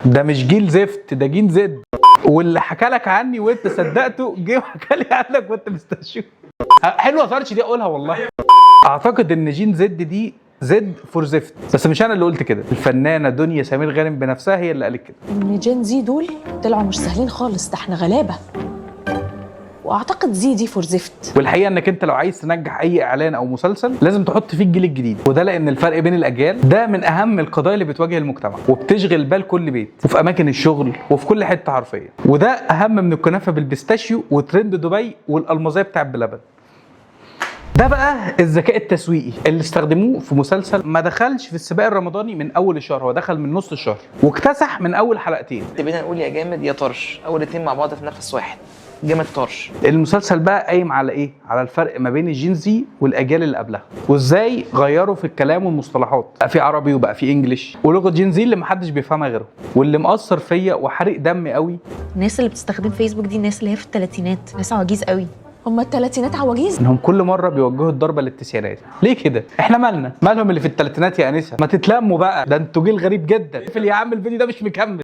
ده مش جيل زفت، ده جيل زد. واللي حكى لك عني وانت صدقته جه وحكى لي عنك وانت مستشفى. حلوه طرش دي اقولها والله. اعتقد ان جين زد دي زد فور زفت، بس مش انا اللي قلت كده، الفنانه دنيا سمير غانم بنفسها هي اللي قالت كده. ان جين زي دول طلعوا مش سهلين خالص، ده احنا غلابه. واعتقد زي دي فور زفت. والحقيقه انك انت لو عايز تنجح اي اعلان او مسلسل لازم تحط فيه الجيل الجديد، وده لان الفرق بين الاجيال ده من اهم القضايا اللي بتواجه المجتمع وبتشغل بال كل بيت وفي اماكن الشغل وفي كل حته حرفيا، وده اهم من الكنافه بالبيستاشيو وترند دبي والالمازيه بتاع بلبن. ده بقى الذكاء التسويقي اللي استخدموه في مسلسل ما دخلش في السباق الرمضاني من اول الشهر، هو دخل من نص الشهر واكتسح من اول حلقتين. بينا نقول يا جامد يا طرش، اول اتنين مع بعض في نفس واحد، جامد طرش. المسلسل بقى قايم على ايه؟ على الفرق ما بين الجين زي والاجيال اللي قبلها، وازاي غيروا في الكلام والمصطلحات، بقى في عربي وبقى في انجليش، ولغه جين زي اللي محدش بيفهمها غيرهم. واللي مأثر فيا وحرق دمي قوي، الناس اللي بتستخدم فيسبوك دي الناس اللي هي في الثلاثينات، ناس عواجيز قوي. هما الثلاثينات عواجيز؟ انهم كل مره بيوجهوا الضربه للتسعينات. ليه كده؟ احنا مالنا؟ مالهم اللي في الثلاثينات يا انسه؟ ما تتلموا بقى، ده انتوا جيل غريب جدا. اقفل يا عم الفيديو ده مش مكمل.